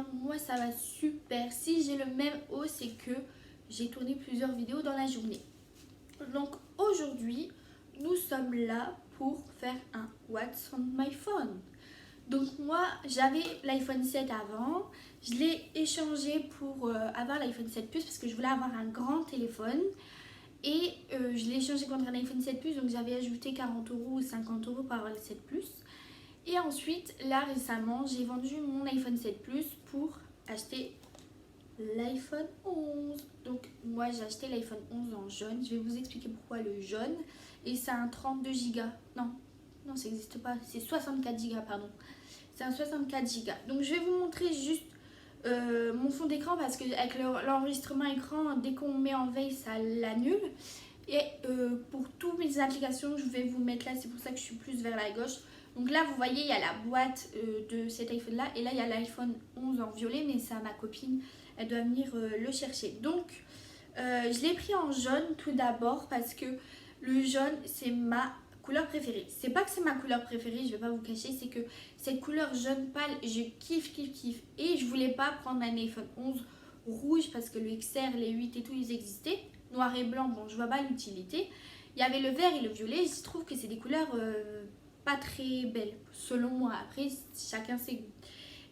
bien, moi ça va super. Si j'ai le même haut, c'est que j'ai tourné plusieurs vidéos dans la journée. Donc aujourd'hui, nous sommes là pour faire un What's on my phone. Donc moi, j'avais l'iPhone 7 avant, je l'ai échangé pour avoir l'iPhone 7 Plus parce que je voulais avoir un grand téléphone. Et je l'ai échangé contre un iPhone 7 Plus, donc j'avais ajouté 40 € ou 50 € pour avoir le 7 Plus. Et ensuite, là récemment, j'ai vendu mon iPhone 7 Plus pour acheter l'iPhone 11. Donc moi j'ai acheté l'iPhone 11 en jaune. Je vais vous expliquer pourquoi le jaune. Et c'est un 32 Go. Non, ça n'existe pas. C'est 64 Go, pardon. C'est un 64 Go. Donc je vais vous montrer juste mon fond d'écran parce que avec l'enregistrement écran, dès qu'on met en veille, ça l'annule. Et pour toutes mes applications, je vais vous mettre là. C'est pour ça que je suis plus vers la gauche. Donc là, vous voyez, il y a la boîte de cet iPhone-là. Et là, il y a l'iPhone 11 en violet. Mais c'est à ma copine. Elle doit venir le chercher. Donc, je l'ai pris en jaune tout d'abord parce que le jaune, c'est ma couleur préférée. C'est pas que c'est ma couleur préférée, je vais pas vous cacher. C'est que cette couleur jaune pâle, je kiffe. Et je voulais pas prendre un iPhone 11 rouge parce que le XR, les 8 et tout, ils existaient. Noir et blanc, bon, je vois pas l'utilité. Il y avait le vert et le violet. Je trouve que c'est des couleurs pas très belles, selon moi. Après, chacun ses goûts.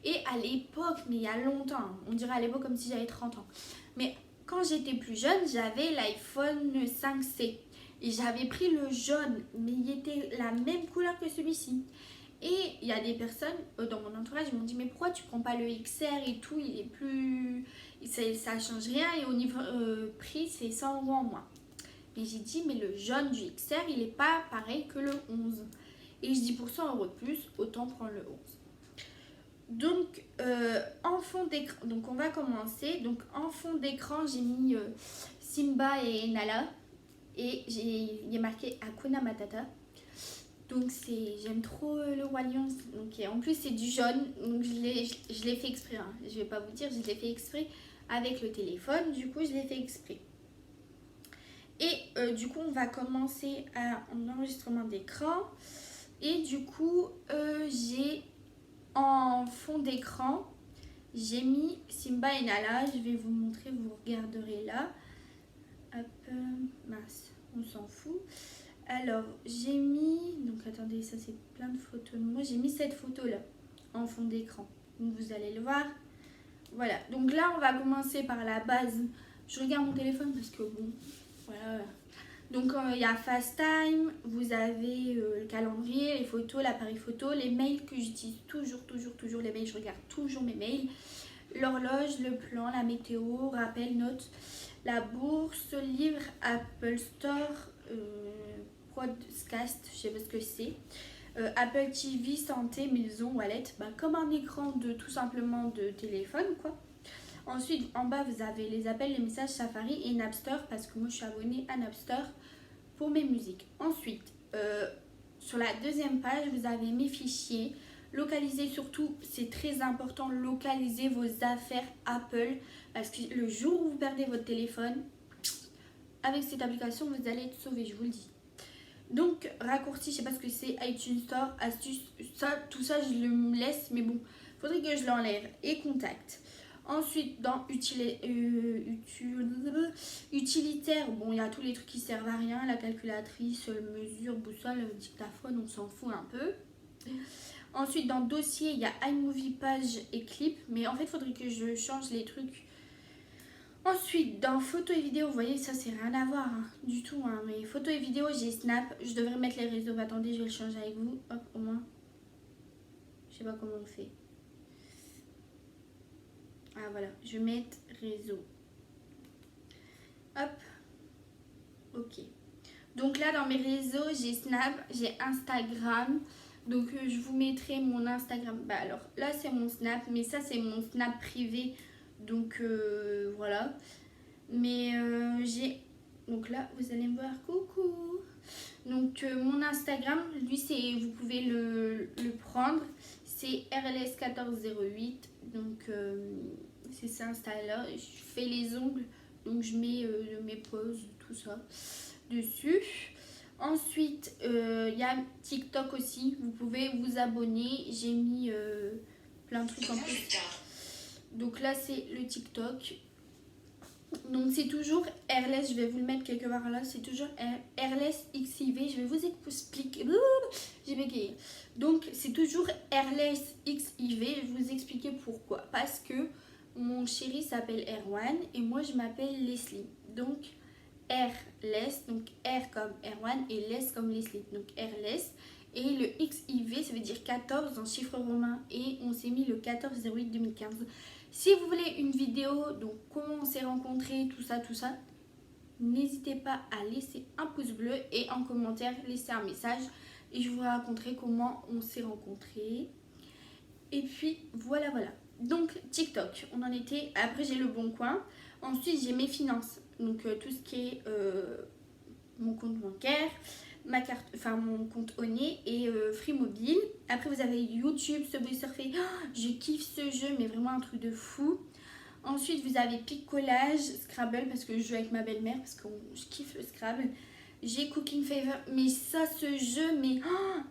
Et à l'époque, mais il y a longtemps, on dirait à l'époque comme si j'avais 30 ans. Mais quand j'étais plus jeune, j'avais l'iPhone 5C. Et j'avais pris le jaune, mais il était la même couleur que celui-ci. Et il y a des personnes dans mon entourage qui m'ont dit mais pourquoi tu prends pas le XR et tout, il est plus... ça change rien et au niveau prix c'est 100 € en moins. Mais j'ai dit mais le jaune du XR il est pas pareil que le 11. Et je dis pour 100 € de plus, autant prendre le 11. Donc en fond d'écran, donc on va commencer. Donc en fond d'écran j'ai mis Simba et Nala. Et il est marqué Hakuna Matata. Donc j'aime trop le roi lion. Donc en plus c'est du jaune. Donc je l'ai fait exprès. Hein. Je vais pas vous dire, je l'ai fait exprès avec le téléphone. Du coup je l'ai fait exprès. Et du coup on va commencer un enregistrement d'écran. Et du coup j'ai en fond d'écran, j'ai mis Simba et Nala. Je vais vous montrer, vous regarderez là. Hop, mince, on s'en fout. Alors, j'ai mis... Donc, attendez, ça c'est plein de photos de moi. J'ai mis cette photo-là en fond d'écran. Donc, vous allez le voir. Voilà. Donc là, on va commencer par la base. Je regarde mon téléphone parce que bon, voilà. Donc, il y a FaceTime. Vous avez le calendrier, les photos, l'appareil photo, les mails que j'utilise toujours les mails. Je regarde toujours mes mails. L'horloge, le plan, la météo, rappel, notes, la bourse, livre, Apple Store, podcast, je sais pas ce que c'est, Apple TV, santé, maison, wallet, comme un écran de tout simplement de téléphone quoi. Ensuite en bas vous avez les appels, les messages, Safari et Napster parce que moi je suis abonnée à Napster pour mes musiques. Ensuite sur la deuxième page vous avez mes fichiers. Localiser surtout, c'est très important, localiser vos affaires Apple parce que le jour où vous perdez votre téléphone, avec cette application, vous allez être sauvé, je vous le dis. Donc, raccourci, je sais pas ce que c'est, iTunes Store, astuce, tout ça, je le laisse, mais bon, faudrait que je l'enlève. Et contact. Ensuite, dans utilitaire, bon, il y a tous les trucs qui servent à rien, la calculatrice, mesure, boussole, dictaphone, on s'en fout un peu. Ensuite, dans dossier, il y a iMovie, page et clip. Mais en fait, il faudrait que je change les trucs. Ensuite, dans photo et vidéo, vous voyez, ça, c'est rien à voir du tout. Mais photo et vidéo, j'ai Snap. Je devrais mettre les réseaux. Attendez, je vais le changer avec vous. Hop, au moins. Je sais pas comment on fait. Ah, voilà. Je vais mettre réseau. Hop. Ok. Donc là, dans mes réseaux, j'ai Snap, j'ai Instagram. Donc je vous mettrai mon Instagram. Alors là c'est mon Snap, mais ça c'est mon Snap privé. Donc voilà. Mais j'ai... Donc là vous allez me voir, coucou. Donc mon Instagram, lui c'est... Vous pouvez le prendre. C'est RLS1408. Donc c'est ça Insta-là. Je fais les ongles. Donc je mets mes poses, tout ça dessus. Ensuite, il y a TikTok aussi. Vous pouvez vous abonner. J'ai mis plein de trucs en plus. Donc là c'est le TikTok. Donc c'est toujours Airless, je vais vous le mettre quelque part là, c'est toujours Airless XIV, je vais vous expliquer, j'ai bégayé. Donc c'est toujours Airless XIV, je vais vous expliquer pourquoi. Parce que mon chéri s'appelle Erwan et moi je m'appelle Leslie. Donc Airless, donc R comme Erwan et Less comme Leslie, donc Airless. Et le XIV ça veut dire 14 en chiffre romain et on s'est mis le 14/08/2015. Si vous voulez une vidéo, donc comment on s'est rencontrés, tout ça, n'hésitez pas à laisser un pouce bleu et en commentaire laisser un message et je vous raconterai comment on s'est rencontrés. Et puis voilà. Donc TikTok, on en était. Après j'ai le Bon Coin. Ensuite j'ai mes finances, donc tout ce qui est mon compte bancaire, ma carte, enfin mon compte Onet et Free Mobile. Après vous avez YouTube, Subway Surfer. Oh, je kiffe ce jeu, mais vraiment un truc de fou. Ensuite vous avez Picolage, Scrabble parce que je joue avec ma belle-mère parce que je kiffe le Scrabble. J'ai Cooking Fever, mais ça ce jeu, mais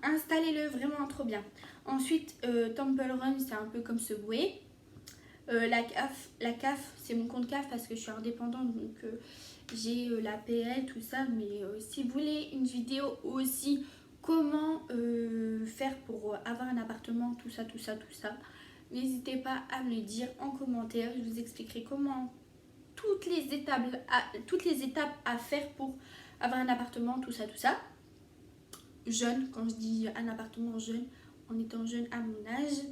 installez-le, vraiment trop bien. Ensuite Temple Run, c'est un peu comme Subway. La CAF, c'est mon compte CAF parce que je suis indépendante, donc j'ai la PL, tout ça. Mais si vous voulez une vidéo aussi, comment faire pour avoir un appartement, tout ça, n'hésitez pas à me le dire en commentaire. Je vous expliquerai comment toutes les étapes à faire pour avoir un appartement, tout ça. Jeune, quand je dis un appartement jeune, en étant jeune à mon âge.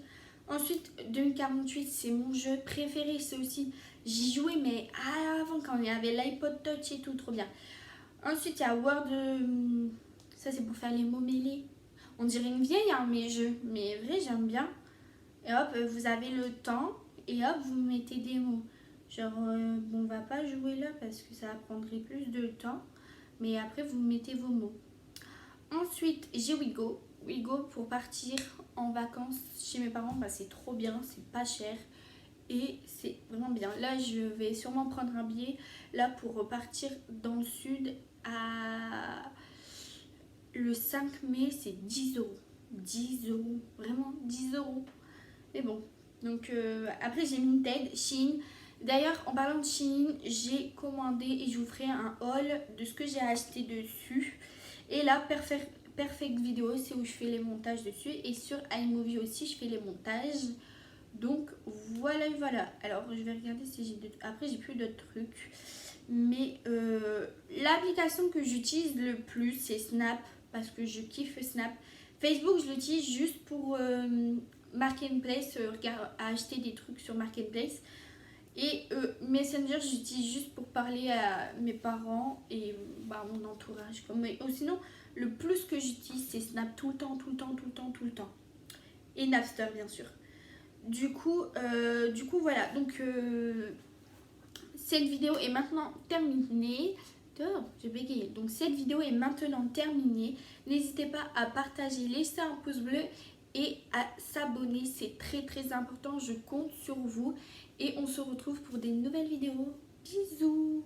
Ensuite, 2048, c'est mon jeu préféré. C'est aussi, j'y jouais, mais avant, quand il y avait l'iPod Touch et tout, trop bien. Ensuite, il y a Word. Ça, c'est pour faire les mots mêlés. On dirait une vieille, hein, mes jeux. Mais vrai, j'aime bien. Et hop, vous avez le temps. Et hop, vous mettez des mots. Genre, bon, on va pas jouer là parce que ça prendrait plus de temps. Mais après, vous mettez vos mots. Ensuite, j'ai Wigo. Wigo pour partir en vacances chez mes parents, bah, c'est trop bien, c'est pas cher et c'est vraiment bien. Là je vais sûrement prendre un billet là pour repartir dans le sud le 5 mai, c'est 10 euros. 10 euros, vraiment 10 euros. Mais bon, donc après j'ai Vinted, Shein. D'ailleurs en parlant de Shein, j'ai commandé et je vous ferai un haul de ce que j'ai acheté dessus. Et là, Perfect Vidéo, c'est où je fais les montages dessus. Et sur iMovie aussi, je fais les montages. Donc voilà. Alors je vais regarder si j'ai d'autres. Après, j'ai plus d'autres trucs. Mais l'application que j'utilise le plus, c'est Snap. Parce que je kiffe Snap. Facebook, je l'utilise juste pour Marketplace, acheter des trucs sur Marketplace. Et Messenger, j'utilise juste pour parler à mes parents et mon entourage. Mais sinon, le plus que j'utilise, c'est Snap tout le temps. Et Napster, bien sûr. Du coup, voilà. Donc, cette vidéo est maintenant terminée. J'ai bégayé. Donc, cette vidéo est maintenant terminée. N'hésitez pas à partager, laisser un pouce bleu et à s'abonner. C'est très important. Je compte sur vous. Et on se retrouve pour des nouvelles vidéos. Bisous!